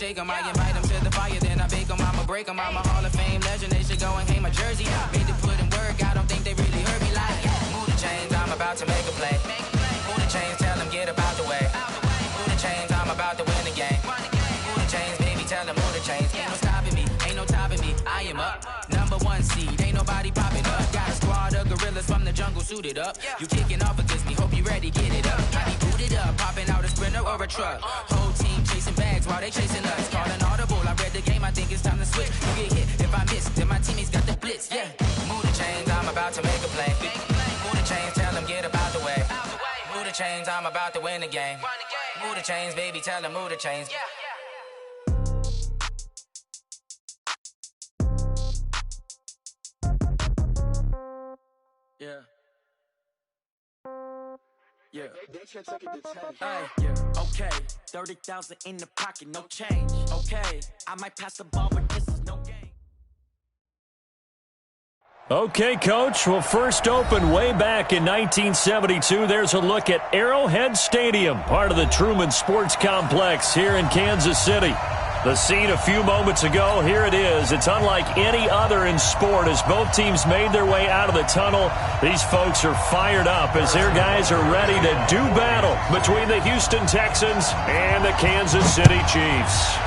shake 'em. I invite 'em to the fire, then I bake 'em. I'ma break 'em. I'm a Hall of Fame legend. They should go and hang my jersey. Made to put in work. I don't think they really heard me like, move the chains, I'm about to make a play. Move the chains, tell them get up out the way. Move the chains, I'm about to win the game. Move the chains, baby, tell them move the chains. Ain't no stopping me, ain't no topping me. I am up, #1 seed. Ain't nobody popping up. Got a squad of gorillas from the jungle suited up. You kicking off against me, hope you ready, get it up. I be booted up, popping out a Sprinter or a truck. Whole team chasing bags while they chasing us. Calling audible, I read the game, I think it's time to switch. You get hit, if I miss, then my teammates got the blitz, yeah. Move the chains, I'm about to make a play. Move the chains, tell them get up out the way. Move the chains, I'm about to win the game. Move the chains, baby, tell them move the chains. Yeah. Yeah. Yeah. Okay. 30,000 in the pocket, no change. Okay. I might pass the ball, but this is no game. Okay, Coach. Well, first opened way back in 1972. There's a look at Arrowhead Stadium, part of the Truman Sports Complex here in Kansas City. The scene a few moments ago, here it is. It's unlike any other in sport as both teams made their way out of the tunnel. These folks are fired up as their guys are ready to do battle between the Houston Texans and the Kansas City Chiefs.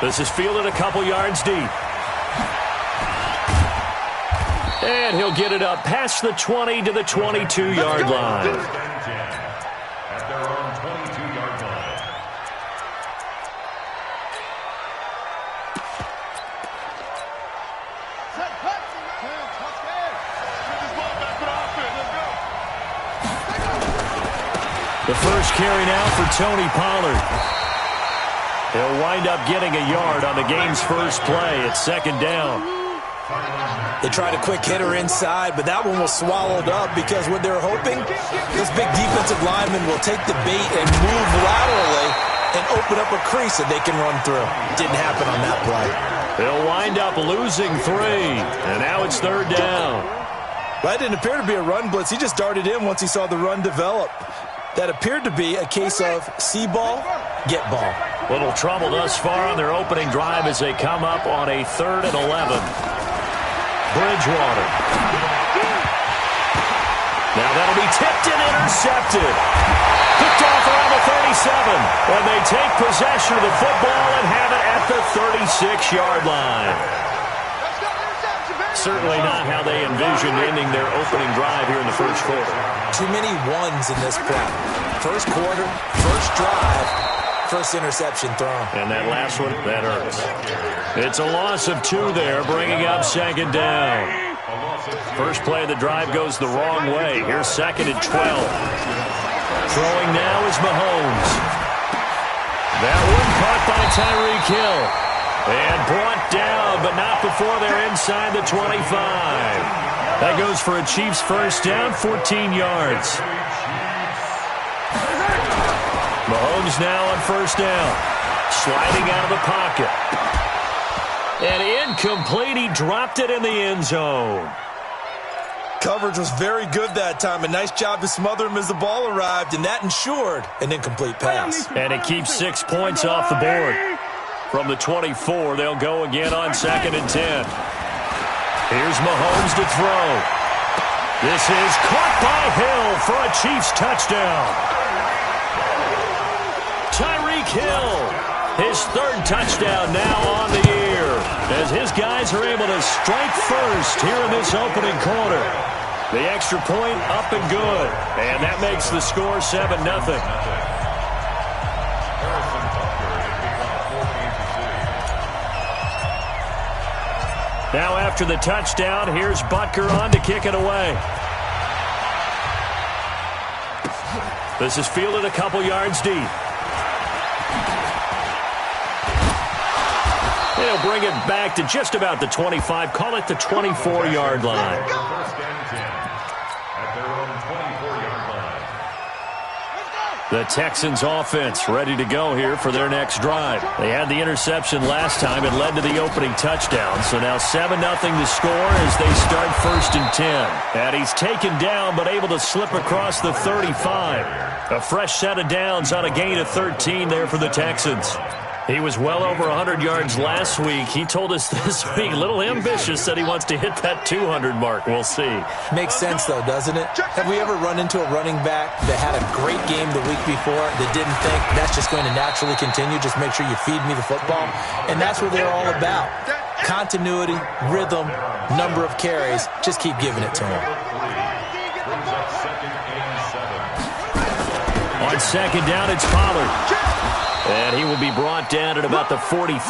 This is fielded a couple yards deep. And he'll get it up past the 20 to the 22-yard line. The first carry now for Tony Pollard. He'll wind up getting a yard on the game's first play. It's second down. They tried a quick hitter inside, but that one was swallowed up because what they're hoping, this big defensive lineman will take the bait and move laterally and open up a crease that they can run through. Didn't happen on that play. They'll wind up losing 3, and now it's third down. That didn't appear to be a run blitz. He just darted in once he saw the run develop. That appeared to be a case of see ball, get ball. Little trouble thus far on their opening drive as they come up on a 3rd and 11. Bridgewater. Now that'll be tipped and intercepted. Picked off around the 37. And they take possession of the football and have it at the 36-yard line. Certainly not how they envisioned ending their opening drive here in the first quarter. Too many ones in this play. First quarter, first drive, first interception thrown. And that last one, that hurts. It's a loss of 2 there, bringing up second down. First play of the drive goes the wrong way. Here's 2nd and 12. Throwing now is Mahomes. That one caught by Tyreek Hill. And brought down, but not before they're inside the 25. That goes for a Chiefs first down, 14 yards. Mahomes now on first down. Sliding out of the pocket. And incomplete. He dropped it in the end zone. Coverage was very good that time. A nice job to smother him as the ball arrived, and that ensured an incomplete pass. And it keeps 6 points off the board. From the 24, they'll go again on 2nd and 10. Here's Mahomes to throw. This is caught by Hill for a Chiefs touchdown. Tyreek Hill, his 3rd touchdown now on the year, as his guys are able to strike first here in this opening quarter. The extra point up and good, and that makes the score 7-0. Now after the touchdown, here's Butker on to kick it away. This is fielded a couple yards deep. They'll bring it back to just about the 25. Call it the 24-yard line. The Texans offense ready to go here for their next drive. They had the interception last time. It led to the opening touchdown. So now 7-0 to score as they start 1st and 10. And he's taken down but able to slip across the 35. A fresh set of downs on a gain of 13 there for the Texans. He was well over 100 yards last week. He told us this week, a little ambitious, said he wants to hit that 200 mark. We'll see. Makes sense, though, doesn't it? Have we ever run into a running back that had a great game the week before that didn't think that's just going to naturally continue? Just make sure you feed me the football. And that's what they're all about. Continuity, rhythm, number of carries. Just keep giving it to him. On 2nd down, it's Pollard. And he will be brought down at about the 43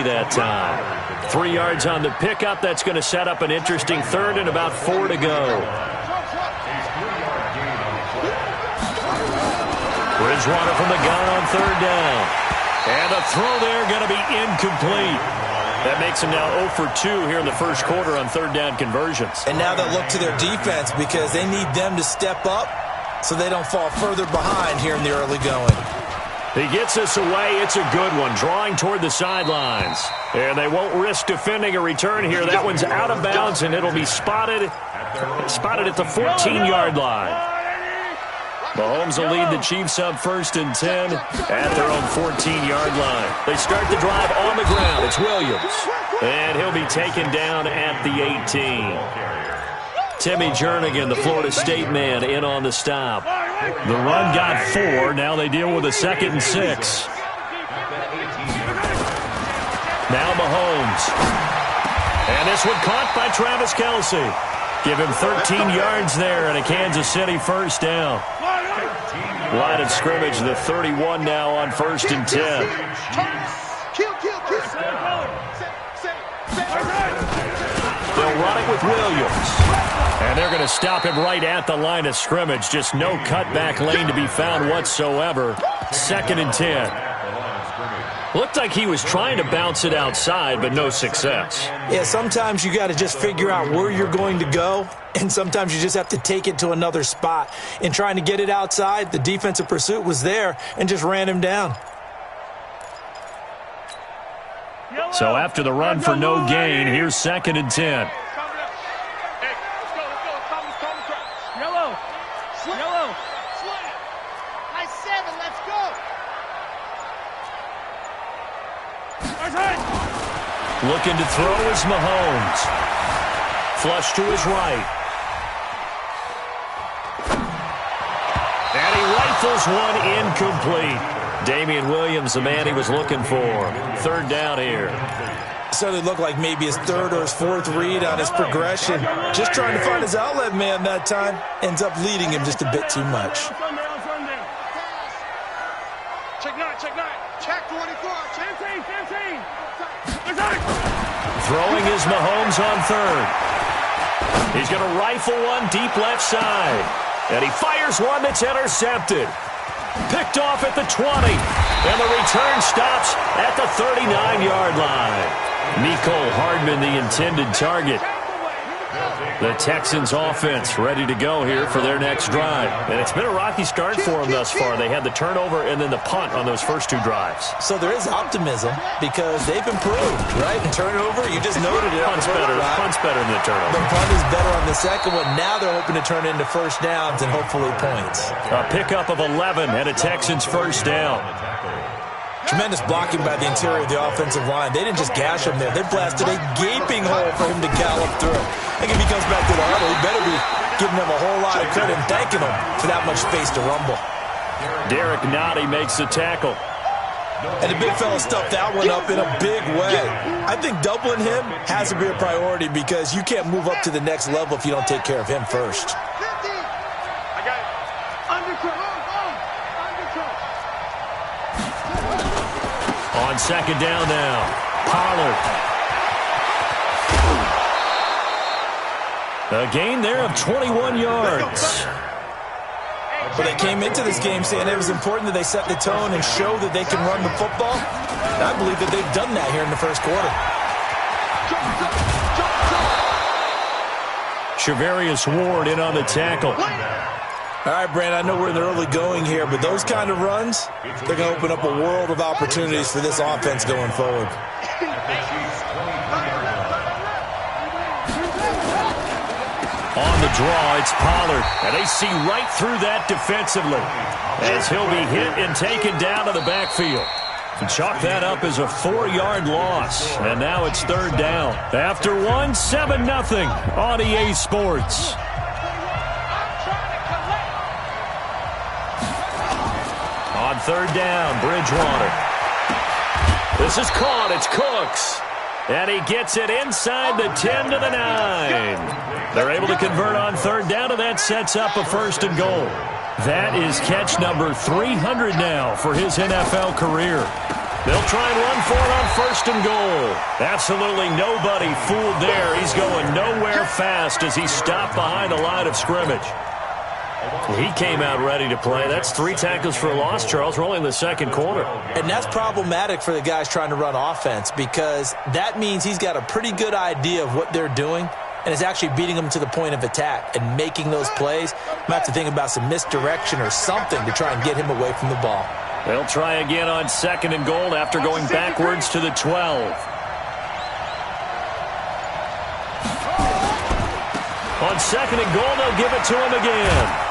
that time. 3 yards on the pickup. That's going to set up an interesting 3rd and about 4 to go. Bridgewater from the gun on 3rd down. And the throw there going to be incomplete. That makes him now 0 for 2 here in the first quarter on 3rd down conversions. And now they'll look to their defense because they need them to step up so they don't fall further behind here in the early going. He gets us away. It's a good one, drawing toward the sidelines. And they won't risk defending a return here. That one's out of bounds, and it'll be spotted at the 14-yard line. Mahomes will lead the Chiefs up 1st and 10 at their own 14-yard line. They start the drive on the ground. It's Williams. And he'll be taken down at the 18. Timmy Jernigan, the Florida State man, in on the stop. The run got 4. Now they deal with a 2nd and 6. Now Mahomes. And this one caught by Travis Kelce. Give him 13 yards there and a Kansas City 1st down. Line of scrimmage, the 31 now on 1st and 10. They'll run it with Williams. And they're going to stop him right at the line of scrimmage. Just no cutback lane to be found whatsoever. 2nd and 10. Looked like he was trying to bounce it outside, but no success. Yeah, sometimes you got to just figure out where you're going to go, and sometimes you just have to take it to another spot. In trying to get it outside, the defensive pursuit was there and just ran him down. So after the run for no gain, here's 2nd and 10. Looking to throw is Mahomes. Flush to his right. And he rifles one incomplete. Damian Williams, the man he was looking for. 3rd down here. So it looked like maybe his 3rd or his 4th read on his progression. Just trying to find his outlet man that time. Ends up leading him just a bit too much. Check 24. 15. Throwing is Mahomes on 3rd. He's going to rifle one deep left side. And he fires one that's intercepted. Picked off at the 20. And the return stops at the 39-yard line. Mecole Hardman, the intended target. The Texans offense ready to go here for their next drive. And it's been a rocky start for them thus far. They had the turnover and then the punt on those first 2 drives. So there is optimism because they've improved, right? And turnover, you just noted it. Punt's better than the turnover. The punt is better on the second one. Now they're hoping to turn into 1st downs and hopefully points. A pickup of 11 and a Texans 1st down. Tremendous blocking by the interior of the offensive line. They didn't just gash him there. They blasted a gaping hole for him to gallop through. I think if he comes back to the huddle, he better be giving them a whole lot of credit and thanking them for that much space to rumble. Derek Nottie makes the tackle. And the big fella stuffed that one up in a big way. I think doubling him has to be a priority because you can't move up to the next level if you don't take care of him first. I got it. Under control. On 2nd down now, Pollard. A gain there of 21 yards. Well, they came into this game saying it was important that they set the tone and show that they can run the football. And I believe that they've done that here in the first quarter. Charvarius Ward in on the tackle. All right, Brandon, I know we're in the early going here, but those kind of runs, they're going to open up a world of opportunities for this offense going forward. On the draw, it's Pollard, and they see right through that defensively as he'll be hit and taken down to the backfield. And chalk that up as a 4-yard loss, and now it's third down. After one, 7-0 on EA Sports. On third down, Bridgewater. This is caught. It's Cooks. And he gets it inside the 10 to the 9. They're able to convert on third down, and that sets up a first and goal. That is catch number 300 now for his NFL career. They'll try and run for it on first and goal. Absolutely nobody fooled there. He's going nowhere fast as he stopped behind the line of scrimmage. He came out ready to play. That's 3 tackles for a loss, Charles. We're only in the second quarter. And that's problematic for the guys trying to run offense because that means he's got a pretty good idea of what they're doing and is actually beating them to the point of attack and making those plays. Might have to think about some misdirection or something to try and get him away from the ball. They'll try again on second and goal after going backwards to the 12. On second and goal, they'll give it to him again.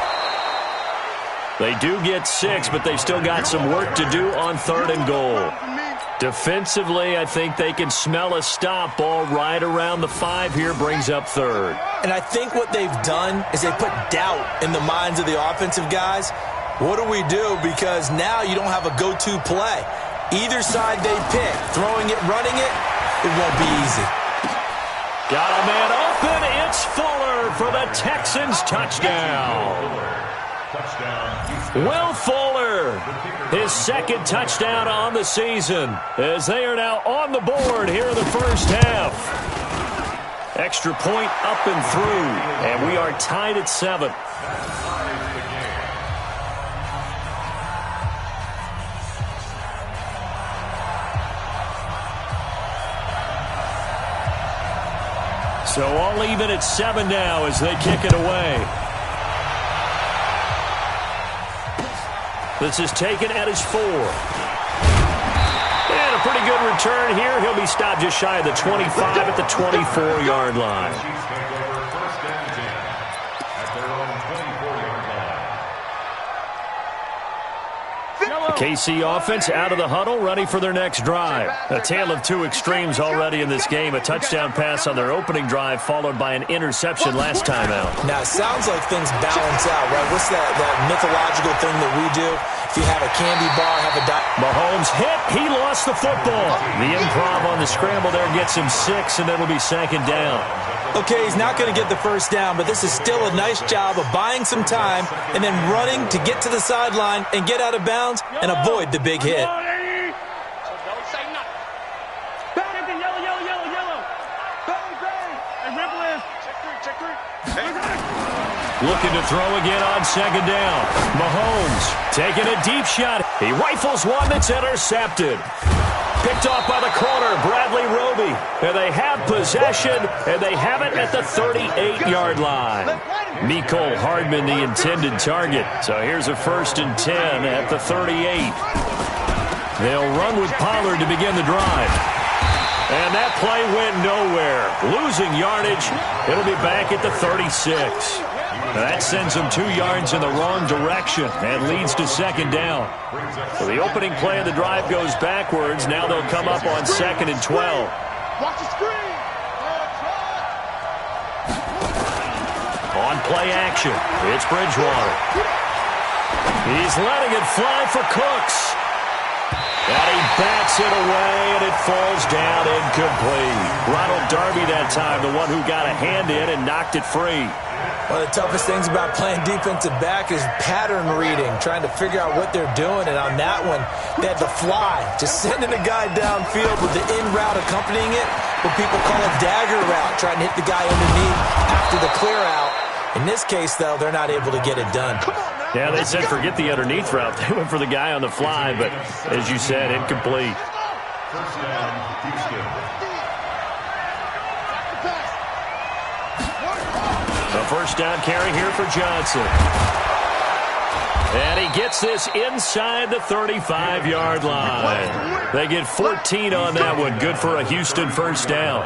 They do get 6, but they've still got some work to do on third and goal. Defensively, I think they can smell a stop. Ball right around the 5 here, brings up third. And I think what they've done is they put doubt in the minds of the offensive guys. What do we do? Because now you don't have a go-to play. Either side they pick, throwing it, running it, it won't be easy. Got a man open. It's Fuller for the Texans touchdown. Will Fuller, his second touchdown on the season, as they are now on the board here in the first half. Extra point up and through, and we are tied at 7. So all even at 7 now as they kick it away. This is taken at his 4. And a pretty good return here. He'll be stopped just shy of the 25 at the 24-yard line. KC offense out of the huddle, ready for their next drive. A tale of 2 extremes already in this game. A touchdown pass on their opening drive, followed by an interception last time out. Now, it sounds like things balance out, right? What's that mythological thing that we do? If you have a candy bar, have a Mahomes hit. He lost the football. The improv on the scramble there gets him 6, and it'll be second down. Okay, he's not going to get the first down, but this is still a nice job of buying some time and then running to get to the sideline and get out of bounds and avoid the big hit. Don't say nothing. Bang it, yellow, yellow, yellow, yellow. Bang, bang. And ripple is. Check 3. Looking to throw again on second down. Mahomes taking a deep shot. He rifles one that's intercepted. Picked off by the corner, Bradley Roby. And they have possession, and they have it at the 38-yard line. Mecole Hardman, the intended target. So here's a 1st and 10 at the 38. They'll run with Pollard to begin the drive. And that play went nowhere. Losing yardage. It'll be back at the 36. That sends them 2 yards in the wrong direction and leads to second down. So the opening play of the drive goes backwards. Now they'll come up on 2nd and 12. Watch the screen. On play action, it's Bridgewater. He's letting it fly for Cooks. And he backs it away, and it falls down incomplete. Ronald Darby that time, the one who got a hand in and knocked it free. One of the toughest things about playing defensive back is pattern reading, trying to figure out what they're doing. And on that one, they had the fly, just sending a guy downfield with the in route accompanying it, what people call a dagger route, trying to hit the guy underneath after the clear out. In this case, though, they're not able to get it done. Yeah, they said forget the underneath route. They went for the guy on the fly, but as you said, incomplete. First down, Houston. The first down carry here for Johnson. And he gets this inside the 35-yard line. They get 14 on that one. Good for a Houston first down.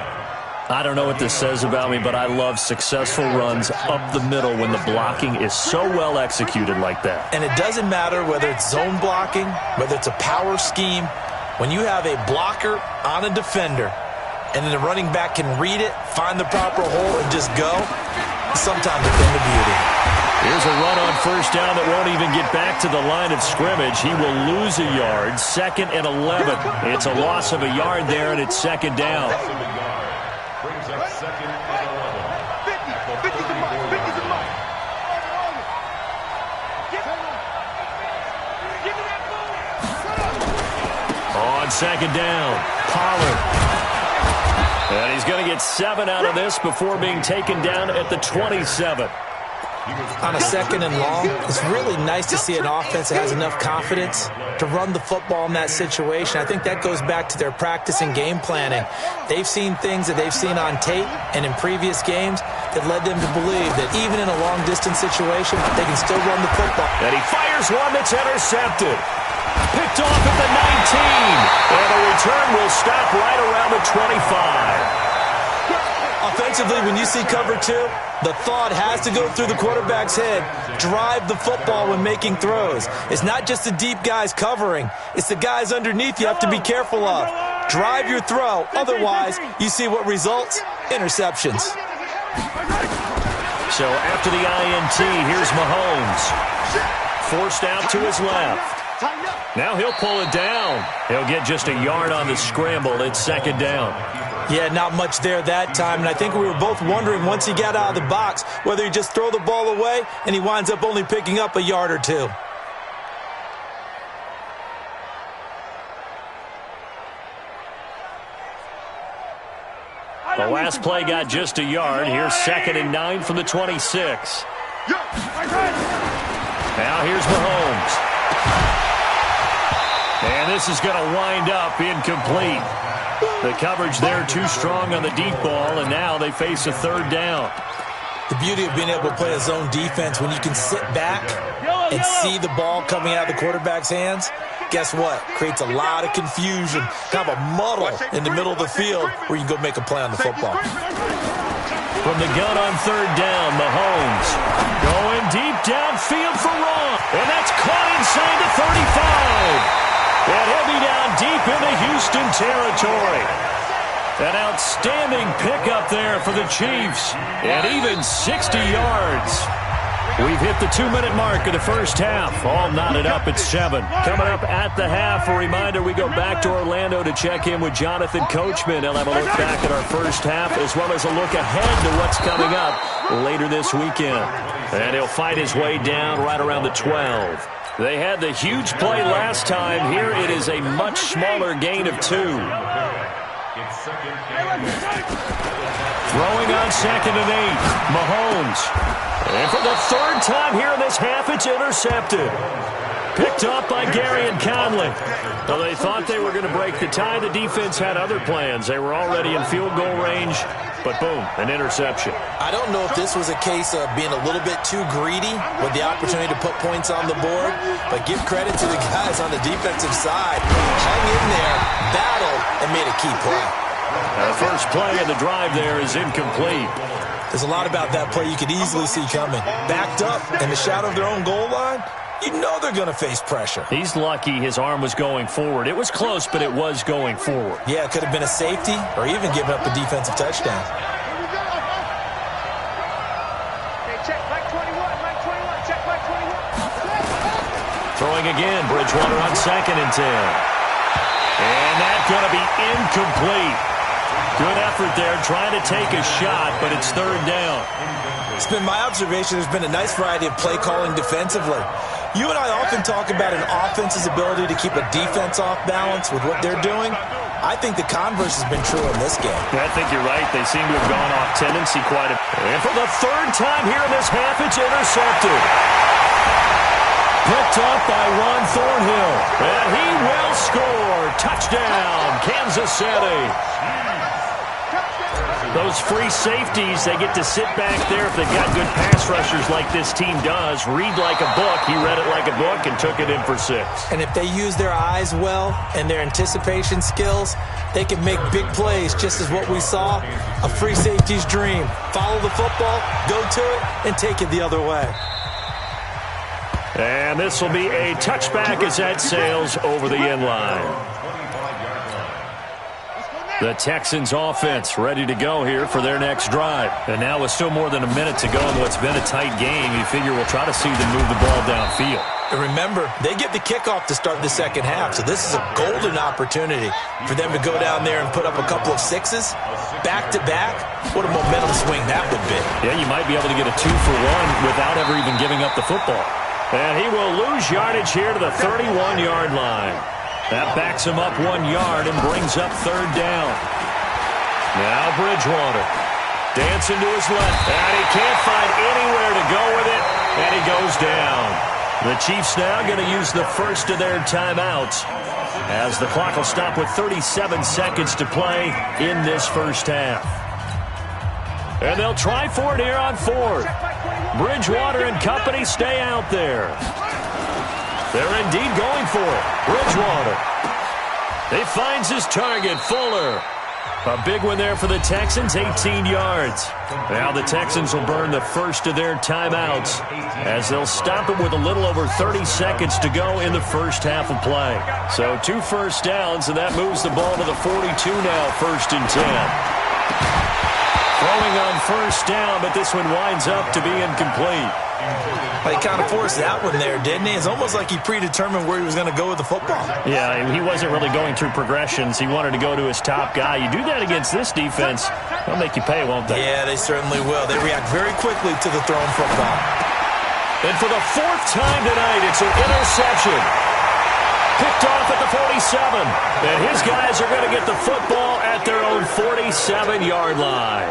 I don't know what this says about me, but I love successful runs up the middle when the blocking is so well executed like that. And it doesn't matter whether it's zone blocking, whether it's a power scheme. When you have a blocker on a defender and then the running back can read it, find the proper hole, and just go, sometimes a thing of beauty. Here's a run on first down that won't even get back to the line of scrimmage. He will lose a yard, 2nd and 11. It's a loss of a yard there, and it's 2nd down. Brings up 2nd and 11. 50's a mark. 50's a mark. Give me that ball. On 2nd down, Pollard. And he's going to get 7 out of this before being taken down at the 27. On a 2nd and long, it's really nice to see an offense that has enough confidence to run the football in that situation. I think that goes back to their practice and game planning. They've seen things that they've seen on tape and in previous games that led them to believe that even in a long-distance situation, they can still run the football. And he fires one that's intercepted. Picked off at the 19. And the return will stop right around the 25. Offensively, when you see cover 2, the thought has to go through the quarterback's head. Drive the football when making throws. It's not just the deep guys covering. It's the guys underneath you have to be careful of. Drive your throw. Otherwise, you see what results? Interceptions. So after the INT, here's Mahomes. Forced out to his left. Now he'll pull it down. He'll get just a yard on the scramble. It's 2nd down. Yeah, not much there that time, and I think we were both wondering once he got out of the box whether he just throw the ball away and he winds up only picking up a yard or 2. The last play got just a yard. Here's 2nd and 9 from the 26. Now here's Mahomes. And this is going to wind up incomplete. The coverage there too strong on the deep ball, and now they face a 3rd down. The beauty of being able to play a zone defense when you can sit back and see the ball coming out of the quarterback's hands, guess what? Creates a lot of confusion, kind of a muddle in the middle of the field where you can go make a play on the football. From the gun on 3rd down, Mahomes going deep downfield for Ron. And that's caught inside the 35. And he'll be down deep into Houston territory. An outstanding pickup there for the Chiefs. And even 60 yards. We've hit the 2-minute mark of the first half. All knotted up at 7. Coming up at the half, a reminder, we go back to Orlando to check in with Jonathan Coachman. He'll have a look back at our first half as well as a look ahead to what's coming up later this weekend. And he'll fight his way down right around the 12. They had the huge play last time. Here it is a much smaller gain of 2. Throwing on 2nd and 8, Mahomes. And for the 3rd time here in this half, it's intercepted. Picked up by Gary and Conley. Well, they thought they were going to break the tie. The defense had other plans. They were already in field goal range, but boom, an interception. I don't know if this was a case of being a little bit too greedy with the opportunity to put points on the board, but give credit to the guys on the defensive side. Hung in there, battled, and made a key play. The first play of the drive there is incomplete. There's a lot about that play you could easily see coming. Backed up in the shadow of their own goal line, you know they're going to face pressure. He's lucky his arm was going forward. It was close, but it was going forward. Yeah, it could have been a safety or even given up a defensive touchdown. Check back 21, back 21, check back 21. Throwing again, Bridgewater on 2nd and 10. And that's going to be incomplete. Good effort there, trying to take a shot, but it's 3rd down. It's been my observation there's been a nice variety of play calling defensively. You and I often talk about an offense's ability to keep a defense off balance with what they're doing. I think the converse has been true in this game. I think you're right. They seem to have gone off tendency quite a bit. And for the 3rd time here in this half, it's intercepted. Picked up by Ron Thornhill. And he will score. Touchdown, Kansas City. Those free safeties, they get to sit back there if they've got good pass rushers like this team does. Read like a book. He read it like a book and took it in for 6. And if they use their eyes well and their anticipation skills, they can make big plays, just as what we saw. A free safety's dream. Follow the football, go to it, and take it the other way. And this will be a touchback as that sails over the end line. The Texans offense ready to go here for their next drive. And now with still more than a minute to go in what's been a tight game, you figure we'll try to see them move the ball downfield. And remember, they get the kickoff to start the second half, so this is a golden opportunity for them to go down there and put up a couple of 6s, back-to-back. What a momentum swing that would be. Yeah, you might be able to get a 2-for-1 without ever even giving up the football. And he will lose yardage here to the 31-yard line. That backs him up 1 yard and brings up 3rd down. Now Bridgewater. Dancing to his left. And he can't find anywhere to go with it. And he goes down. The Chiefs now going to use the first of their timeouts, as the clock will stop with 37 seconds to play in this first half. And they'll try for it here on 4th. Bridgewater and company stay out there. They're indeed going for it. Bridgewater. He finds his target, Fuller. A big one there for the Texans, 18 yards. Now the Texans will burn the first of their timeouts, as they'll stop it with a little over 30 seconds to go in the first half of play. So 2 first downs, and that moves the ball to the 42 now, 1st and 10. Throwing on first down, but this one winds up to be incomplete. He kind of forced that one there, didn't he? It's almost like he predetermined where he was going to go with the football. Yeah, he wasn't really going through progressions. He wanted to go to his top guy. You do that against this defense, they'll make you pay, won't they? Yeah, they certainly will. They react very quickly to the thrown football. And for the 4th time tonight, it's an interception. Picked off at the 47. And his guys are going to get the football at their own 47-yard line.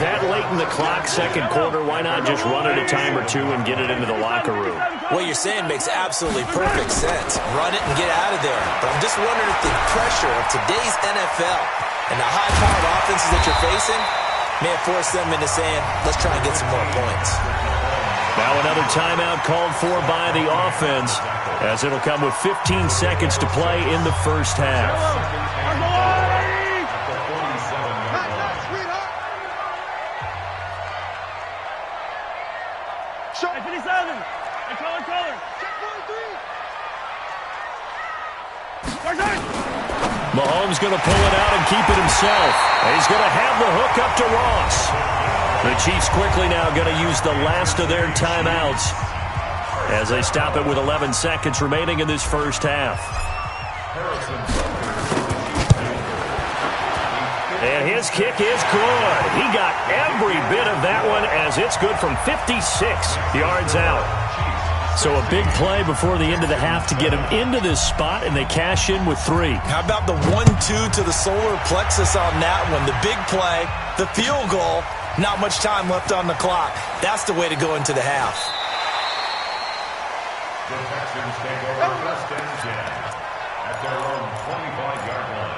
That late in the clock, second quarter, why not just run it a time or two and get it into the locker room? What you're saying makes absolutely perfect sense. Run it and get out of there. But I'm just wondering if the pressure of today's NFL and the high-powered offenses that you're facing may have forced them into saying, let's try and get some more points. Now another timeout called for by the offense, as it'll come with 15 seconds to play in the first half. Mahomes going to pull it out and keep it himself. He's going to have the hook up to Ross. The Chiefs quickly now going to use the last of their timeouts, as they stop it with 11 seconds remaining in this first half. And his kick is good. He got every bit of that one, as it's good from 56 yards out. So a big play before the end of the half to get him into this spot, and they cash in with 3. How about the 1-2 to the solar plexus on that one? The big play, the field goal, not much time left on the clock. That's the way to go into the half. The Texans take over 1st and 10 at their own 25-yard line.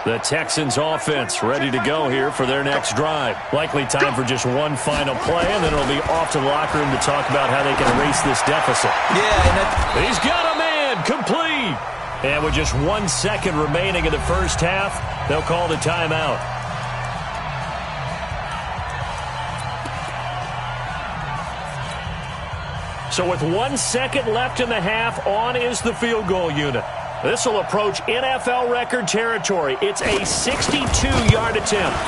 The Texans offense ready to go here for their next drive. Likely time for just one final play, and then it'll be off to the locker room to talk about how they can erase this deficit. Yeah, and he's got a man, complete. And with just 1 second remaining in the first half, they'll call the timeout. So with 1 second left in the half, on is the field goal unit. This will approach NFL record territory. It's a 62-yard attempt.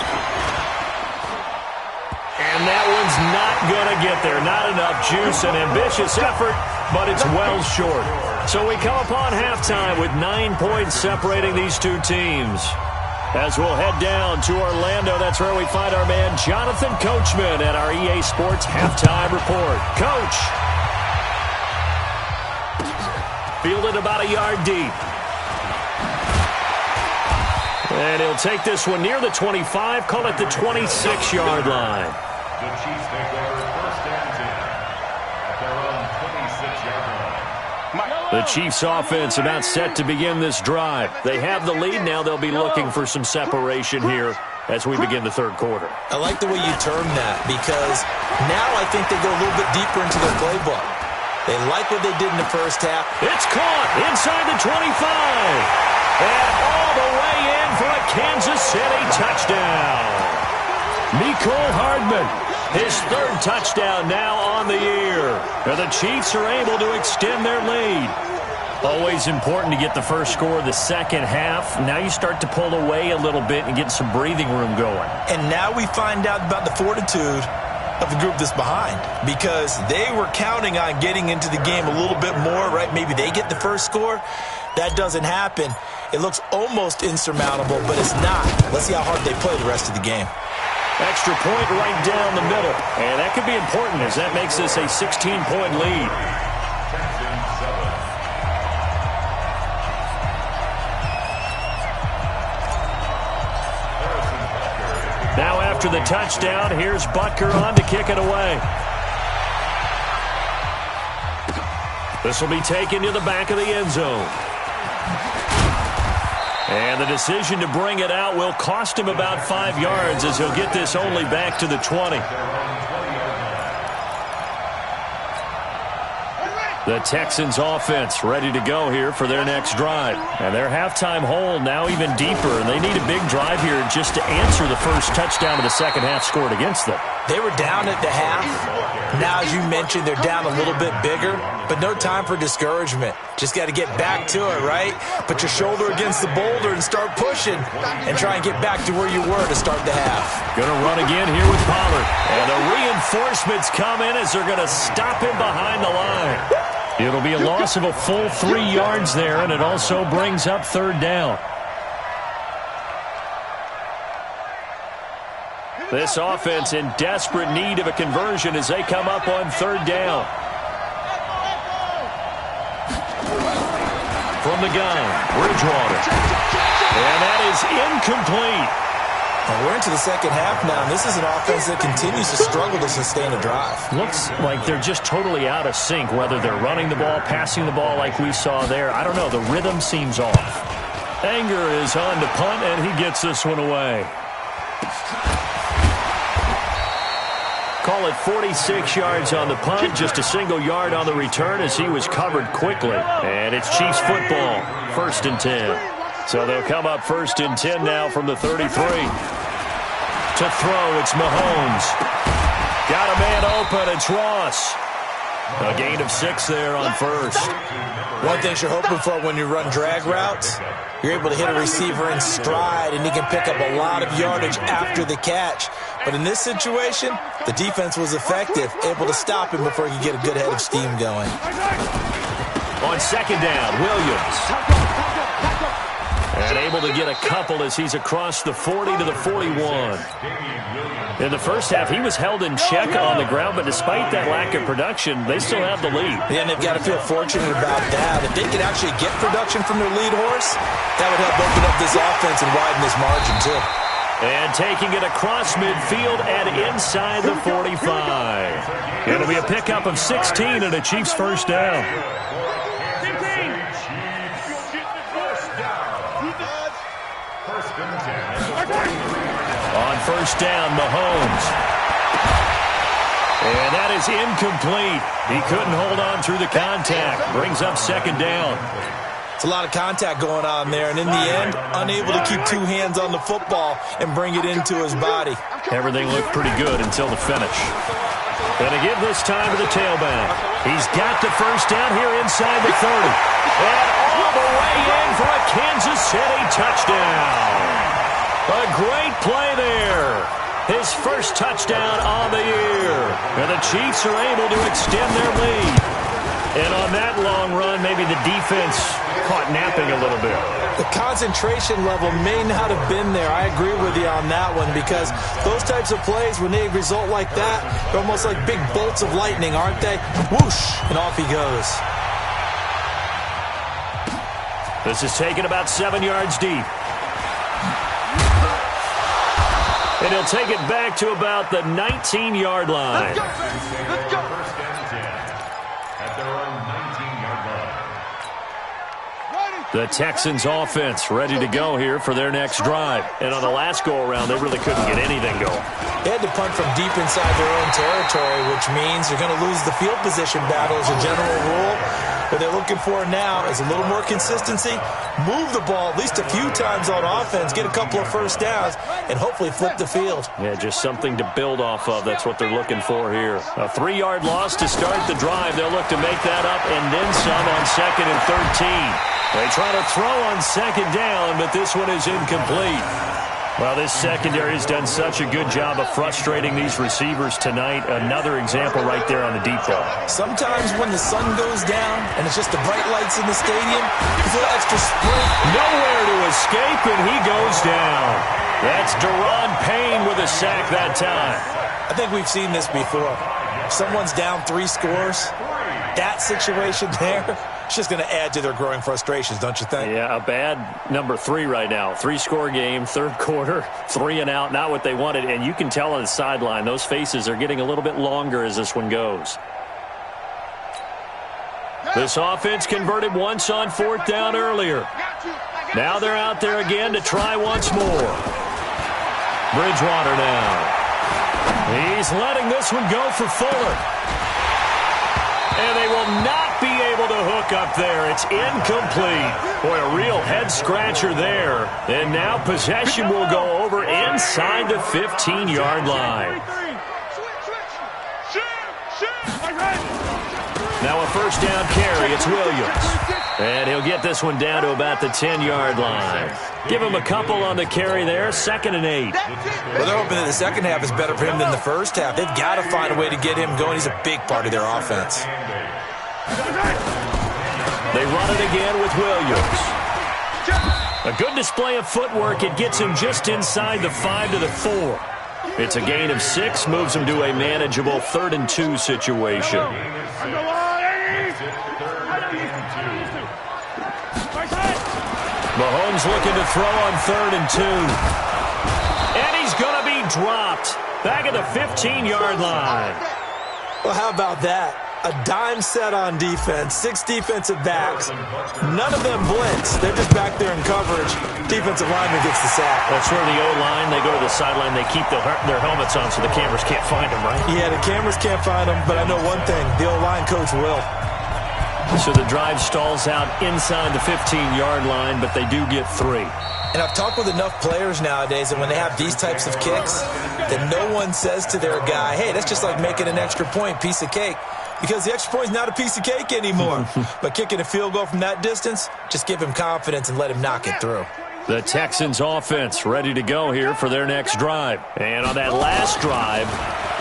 And that one's not going to get there. Not enough juice, an ambitious effort, but it's well short. So we come upon halftime with 9 points separating these two teams. As we'll head down to Orlando, that's where we find our man Jonathan Coachman at our EA Sports Halftime Report. Coach. Fielded about a yard deep. And he'll take this one near the 25, call it the 26-yard line. The Chiefs take over 1st The Chiefs offense about set to begin this drive. They have the lead now. They'll be looking for some separation here as we begin the third quarter. I like the way you term that because now I think they go a little bit deeper into their playbook. They like what they did in the first half. It's caught inside the 25. And all the way in for a Kansas City touchdown. Mecole Hardman, his third touchdown now on the year. And the Chiefs are able to extend their lead. Always important to get the first score of the second half. Now you start to pull away a little bit and get some breathing room going. And now we find out about the fortitude of the group that's behind because they were counting on getting into the game a little bit more, right? Maybe they get the first score. That doesn't happen. It looks almost insurmountable, but it's not. Let's see how hard they play the rest of the game. Extra point right down the middle. And that could be important as that makes this a 16-point lead. Now after the touchdown, here's Butker on to kick it away. This will be taken to the back of the end zone. And the decision to bring it out will cost him about 5 yards as he'll get this only back to the 20. The Texans offense ready to go here for their next drive. And their halftime hole now even deeper. And they need a big drive here just to answer the first touchdown of the second half scored against them. They were down at the half. Now, as you mentioned, they're down a little bit bigger. But no time for discouragement. Just got to get back to it, right? Put your shoulder against the boulder and start pushing. And try and get back to where you were to start the half. Going to run again here with Pollard. And the reinforcements come in as they're going to stop him behind the line. It'll be a loss of a full 3 yards there, and it also brings up third down. This offense in desperate need of a conversion as they come up on third down. From the gun, Bridgewater. And that is incomplete. And we're into the second half now, and this is an offense that continues to struggle to sustain a drive. Looks like they're just totally out of sync, whether they're running the ball, passing the ball like we saw there. I don't know. The rhythm seems off. Anger is on to punt, and he gets this one away. Call it 46 yards on the punt, just a single yard on the return as he was covered quickly. And it's Chiefs football, 1st and 10. So they'll come up 1st and 10 now from the 33. To throw, it's Mahomes. Got a man open, it's Ross. A gain of 6 there on first. One thing you're hoping for when you run drag routes, you're able to hit a receiver in stride, and he can pick up a lot of yardage after the catch. But in this situation, the defense was effective, able to stop him before he could get a good head of steam going. On second down, Williams. And able to get a couple as he's across the 40 to the 41. In the first half, he was held in check on the ground, but despite that lack of production, they still have the lead. Yeah, and they've got to feel fortunate about that. If they could actually get production from their lead horse, that would help open up this offense and widen this margin, too. And taking it across midfield and inside the 45. It'll be a pickup of 16 and a Chiefs first down. On first down, Mahomes. And that is incomplete. He couldn't hold on through the contact. Brings up second down. It's a lot of contact going on there, and in the end, unable to keep 2 hands on the football and bring it into his body. Everything looked pretty good until the finish. Gonna give this time to the tailback. He's got the first down here inside the 30. And all the way in for a Kansas City touchdown. A great play there. His first touchdown on the year. And the Chiefs are able to extend their lead. And on that long run, maybe the defense caught napping a little bit. The concentration level may not have been there. I agree with you on that one because those types of plays, when they result like that, they're almost like big bolts of lightning, aren't they? Whoosh, and off he goes. This is taken about 7 yards deep. And he'll take it back to about the 19-yard line. Let's go. Let's go. First and 10 at their own 19-yard line. The Texans offense ready to go here for their next drive. And on the last go-around, they really couldn't get anything going. They had to punt from deep inside their own territory, which means you're going to lose the field position battle as a general rule. What they're looking for now is a little more consistency, move the ball at least a few times on offense, get a couple of first downs, and hopefully flip the field. Yeah, just something to build off of. That's what they're looking for here. A 3-yard loss to start the drive. They'll look to make that up and then some on 2nd and 13. They try to throw on 2nd down, but this one is incomplete. Well, this secondary has done such a good job of frustrating these receivers tonight. Another example right there on the deep ball. Sometimes when the sun goes down and it's just the bright lights in the stadium, there's a little extra sprint. Nowhere to escape, and he goes down. That's Daron Payne with a sack that time. I think we've seen this before. If someone's down 3 scores, that situation there, it's just going to add to their growing frustrations, don't you think? Yeah, a bad number 3 right now. 3-score game, 3rd quarter, 3 and out, not what they wanted. And you can tell on the sideline, those faces are getting a little bit longer as this one goes. This offense converted once on 4th down earlier. Now they're out there again to try once more. Bridgewater now. He's letting this one go for Fuller. And they will not be able to hook up there. It's incomplete. Boy, a real head-scratcher there. And now possession will go over inside the 15-yard line. Now a first down carry. It's Williams. And he'll get this one down to about the 10-yard line. Give him a couple on the carry there. 2nd and 8. Well, they're hoping that the second half is better for him than the first half. They've got to find a way to get him going. He's a big part of their offense. They run it again with Williams. A good display of footwork. It gets him just inside the 5 to the 4. It's a gain of 6, moves him to a manageable 3rd and 2 situation. Mahomes looking to throw on 3rd and 2. And he's going to be dropped. Back at the 15-yard line. Well, how about that? A dime set on defense, 6 defensive backs. None of them blitz. They're just back there in coverage. Defensive lineman gets the sack. That's where the O-line, they go to the sideline, they keep their helmets on so the cameras can't find them, right? Yeah, the cameras can't find them, but I know one thing. The O-line coach will. So the drive stalls out inside the 15-yard line, but they do get 3. And I've talked with enough players nowadays that when they have these types of kicks, that no one says to their guy, hey, that's just like making an extra point, piece of cake. Because the extra point is not a piece of cake anymore. But kicking a field goal from that distance, just give him confidence and let him knock it through. The Texans offense ready to go here for their next drive. And on that last drive,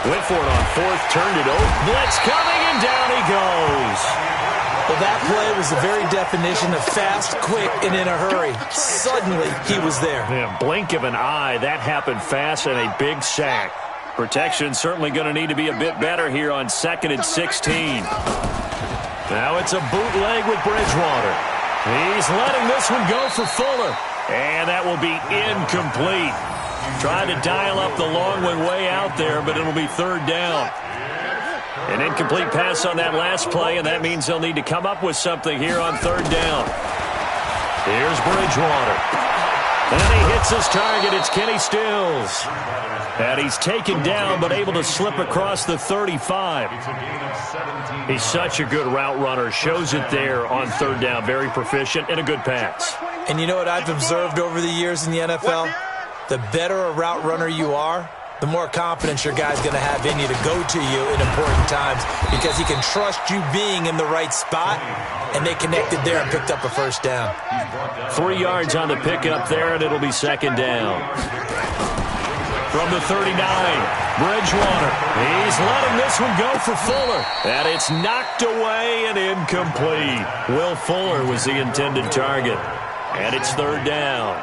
went for it on 4th, turned it over. Blitz coming, and down he goes. Well, that play was the very definition of fast, quick, and in a hurry. Suddenly, he was there. Yeah, blink of an eye. That happened fast and a big sack. Protection certainly going to need to be a bit better here on 2nd and 16. Now it's a bootleg with Bridgewater. He's letting this one go for Fuller. And that will be incomplete. Trying to dial up the long one way out there, but it'll be 3rd down. An incomplete pass on that last play, and that means they'll need to come up with something here on 3rd down. Here's Bridgewater. And he hits his target. It's Kenny Stills. And he's taken down, but able to slip across the 35. He's such a good route runner. Shows it there on 3rd down. Very proficient and a good pass. And you know what I've observed over the years in the NFL? The better a route runner you are, the more confidence your guy's going to have in you to go to you in important times because he can trust you being in the right spot, and they connected there and picked up a first down. 3 yards on the pickup there, and it'll be 2nd down. From the 39, Bridgewater. He's letting this one go for Fuller. And it's knocked away and incomplete. Will Fuller was the intended target. And it's 3rd down.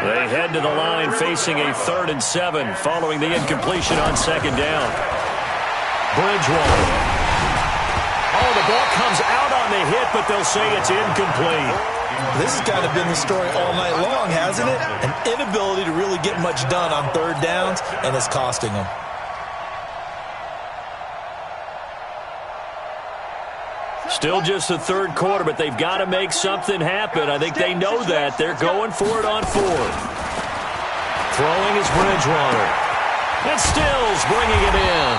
They head to the line facing a 3rd and 7 following the incompletion on 2nd down. Bridgewater. Oh, the ball comes out on the hit, but they'll say it's incomplete. This has kind of been the story all night long, hasn't it? An inability to really get much done on 3rd downs, and it's costing them. Still just the third quarter, but they've got to make something happen. I think they know that. They're going for it on fourth. Throwing is Bridgewater. And Stills bringing it in.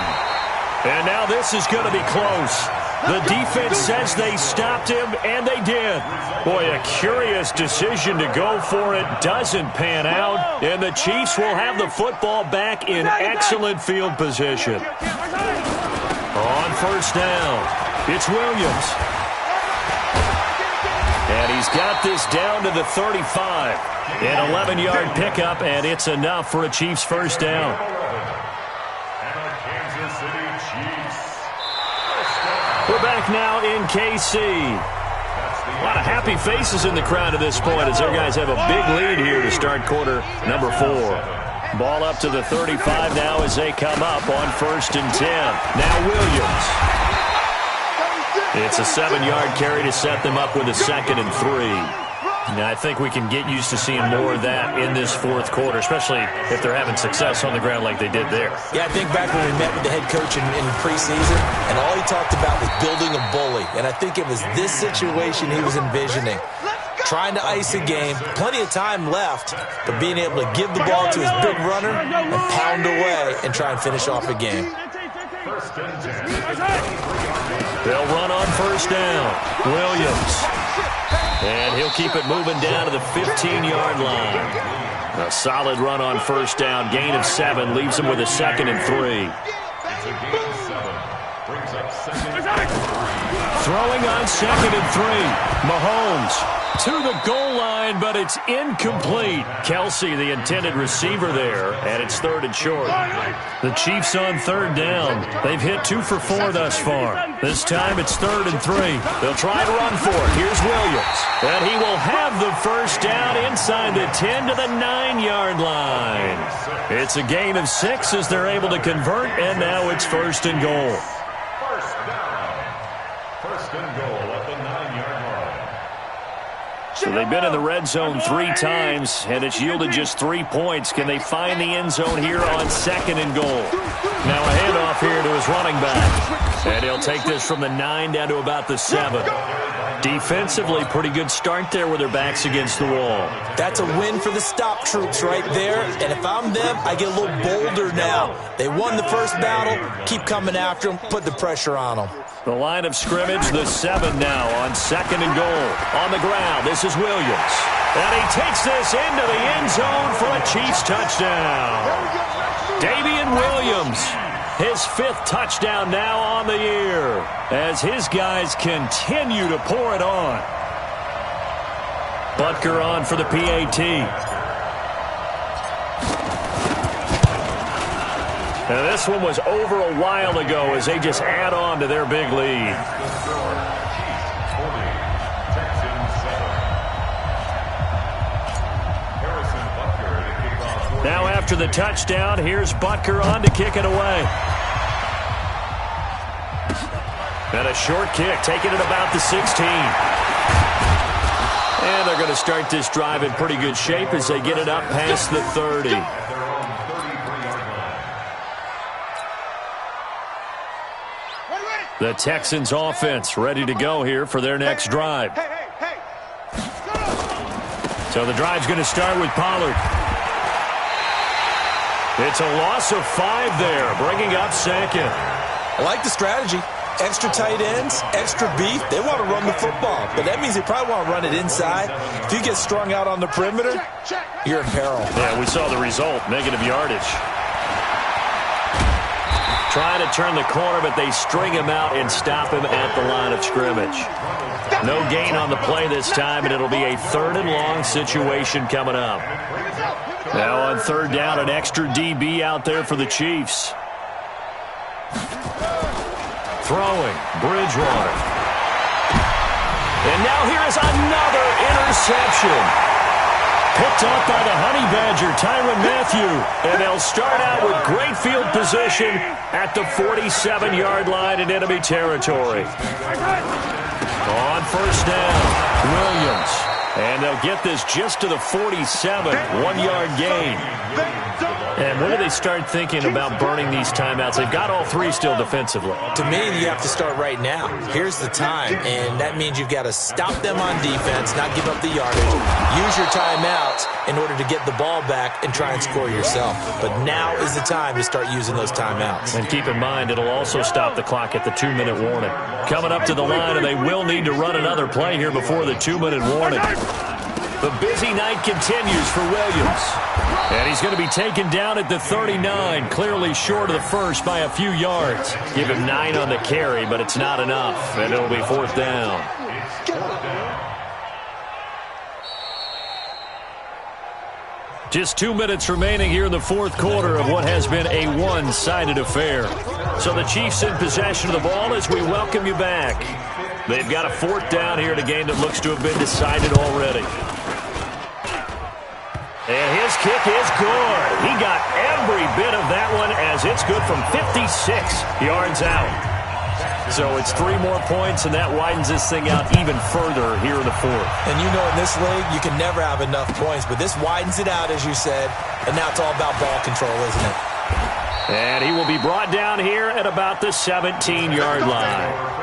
And now this is going to be close. The defense says they stopped him, and they did. Boy, a curious decision to go for it. Doesn't pan out, and the Chiefs will have the football back in excellent field position. On first down, it's Williams. And he's got this down to the 35. An 11-yard pickup, and it's enough for a Chiefs first down. We're back now in KC. A lot of happy faces in the crowd at this point as their guys have a big lead here to start quarter number 4. Ball up to the 35 now as they come up on first and 10. Now Williams. It's a 7-yard carry to set them up with a 2nd and 3. Now, I think we can get used to seeing more of that in this fourth quarter, especially if they're having success on the ground like they did there. Yeah, I think back when we met with the head coach in preseason, and all he talked about was building a bully. And I think it was this situation he was envisioning. Trying to ice a game, plenty of time left, but being able to give the ball to his big runner and pound away and try and finish off a game. They'll run on first down. Williams. And he'll keep it moving down to the 15-yard line. A solid run on first down. Gain of 7 leaves him with a 2nd and 3. Throwing on 2nd and 3. Mahomes to the goal line, but it's incomplete. Kelsey, the intended receiver there, and it's 3rd and short. The Chiefs on 3rd down. They've hit 2 for 4 thus far. This time it's 3rd and 3. They'll try to run for it. Here's Williams. And he will have the first down inside the 10 to the 9-yard line. It's a gain of 6 as they're able to convert, and now it's 1st and goal. First and goal at the 9-yard line. So they've been in the red zone 3 times, and it's yielded just 3 points. Can they find the end zone here on 2nd and goal? Now a handoff here to his running back. And he'll take this from the 9 down to about the 7. Defensively, pretty good start there with their backs against the wall. That's a win for the stop troops right there. And if I'm them, I get a little bolder now. They won the first battle. Keep coming after them. Put the pressure on them. The line of scrimmage, the 7 now on 2nd and goal. On the ground, this is Williams. And he takes this into the end zone for a Chiefs touchdown. Davian Williams, his 5th touchdown now on the year, as his guys continue to pour it on. Butker on for the PAT. Now this one was over a while ago as they just add on to their big lead. Now after the touchdown, here's Butker on to kick it away. And a short kick, taking it about the 16. And they're going to start this drive in pretty good shape as they get it up past the 30. The Texans offense ready to go here for their next drive. So the drive's going to start with Pollard. It's a loss of 5 there, bringing up 2nd. I like the strategy. Extra tight ends, extra beef. They want to run the football, but that means they probably want to run it inside. If you get strung out on the perimeter, you're in peril. Yeah, we saw the result, negative yardage. Trying to turn the corner, but they string him out and stop him at the line of scrimmage. No gain on the play this time, and it'll be a 3rd and long situation coming up. Now on 3rd down, an extra DB out there for the Chiefs. Throwing, Bridgewater. And now here is another interception. Picked up by the Honey Badger, Tyrann Mathieu. And they'll start out with great field position at the 47-yard line in enemy territory. On first down, Williams. And they'll get this just to the 47, 1-yard gain. And when do they start thinking about burning these timeouts? They've got all three still defensively. To me, you have to start right now. Here's the time, and that means you've got to stop them on defense, not give up the yardage, use your timeouts in order to get the ball back and try and score yourself. But now is the time to start using those timeouts. And keep in mind, it'll also stop the clock at the 2-minute warning. Coming up to the line, and they will need to run another play here before the 2-minute warning. The busy night continues for Williams. And he's going to be taken down at the 39, clearly short of the first by a few yards. Give him 9 on the carry, but it's not enough, and it'll be 4th down. Just 2 minutes remaining here in the fourth quarter of what has been a one-sided affair. So the Chiefs in possession of the ball as we welcome you back. They've got a 4th down here in a game that looks to have been decided already. And his kick is good. He got every bit of that one as it's good from 56 yards out. So it's 3 more points, and that widens this thing out even further here in the fourth. And you know in this league, you can never have enough points, but this widens it out, as you said, and now it's all about ball control, isn't it? And he will be brought down here at about the 17-yard line.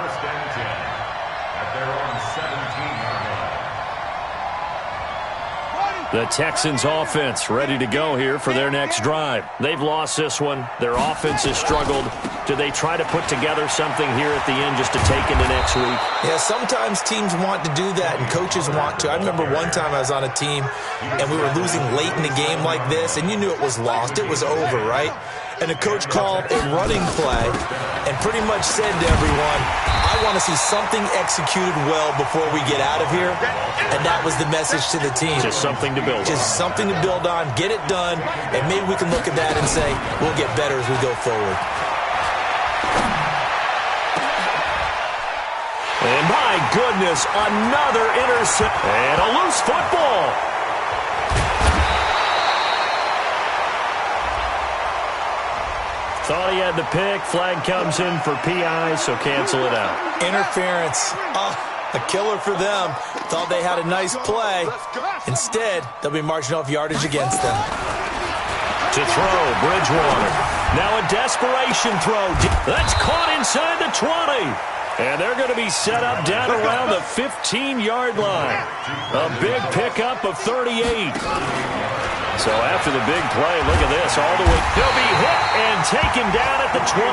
The Texans offense ready to go here for their next drive. They've lost this one. Their offense has struggled. Do they try to put together something here at the end just to take into next week? Yeah, sometimes teams want to do that and coaches want to. I remember one time I was on a team and we were losing late in the game like this, and you knew it was lost. It was over, right? And the coach called a running play and pretty much said to everyone, I want to see something executed well before we get out of here. And that was the message to the team. Just something to build on. Just something to build on, get it done, and maybe we can look at that and say, we'll get better as we go forward. And my goodness, another intercept and a loose football. Thought he had the pick. Flag comes in for PI, so cancel it out. Interference. Oh, a killer for them. Thought they had a nice play. Instead, they'll be marching off yardage against them. To throw, Bridgewater. Now a desperation throw. That's caught inside the 20. And they're going to be set up down around the 15-yard line. A big pickup of 38. So after the big play, look at this, all the way. He'll be hit and taken down at the 21.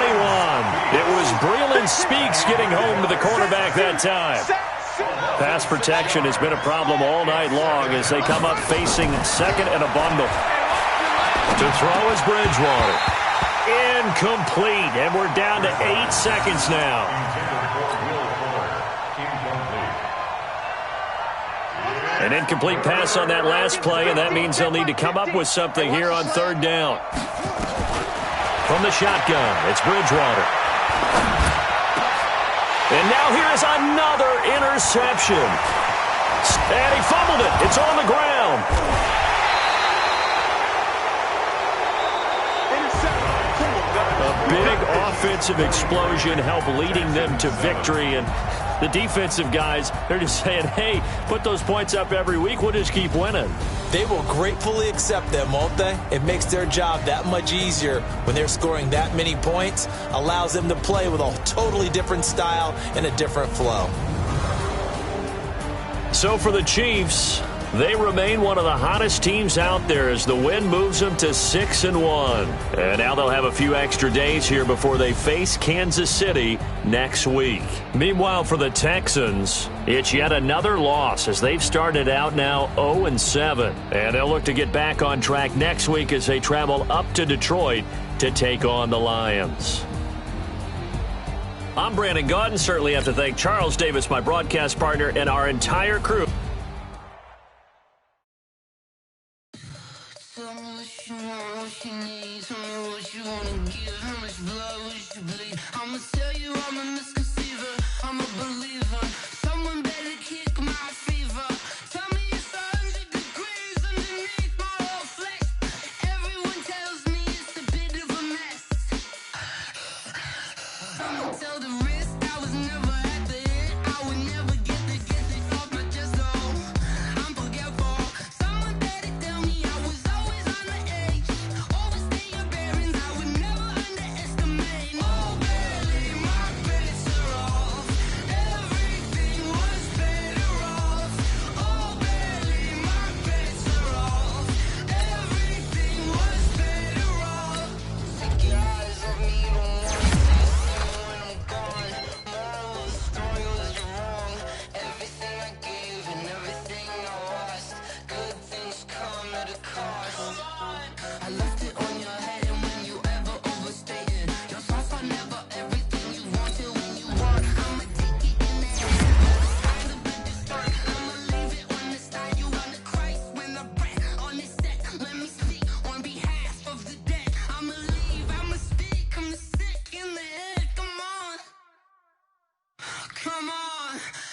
It was Breeland Speaks getting home to the quarterback that time. Pass protection has been a problem all night long as they come up facing second and a bundle. To throw is Bridgewater. Incomplete, and we're down to 8 seconds now. An incomplete pass on that last play, and that means they'll need to come up with something here on 3rd down. From the shotgun, it's Bridgewater. And now here is another interception. And he fumbled it. It's on the ground. A big offensive explosion helped leading them to victory, and the defensive guys, they're just saying, hey, put those points up every week. We'll just keep winning. They will gratefully accept them, won't they? It makes their job that much easier when they're scoring that many points. Allows them to play with a totally different style and a different flow. So for the Chiefs, they remain one of the hottest teams out there as the win moves them to 6-1. And now they'll have a few extra days here before they face Kansas City next week. Meanwhile, for the Texans, it's yet another loss as they've started out now 0-7. And they'll look to get back on track next week as they travel up to Detroit to take on the Lions. I'm Brandon Gaudin. Certainly have to thank Charles Davis, my broadcast partner, and our entire crew. Always Come on.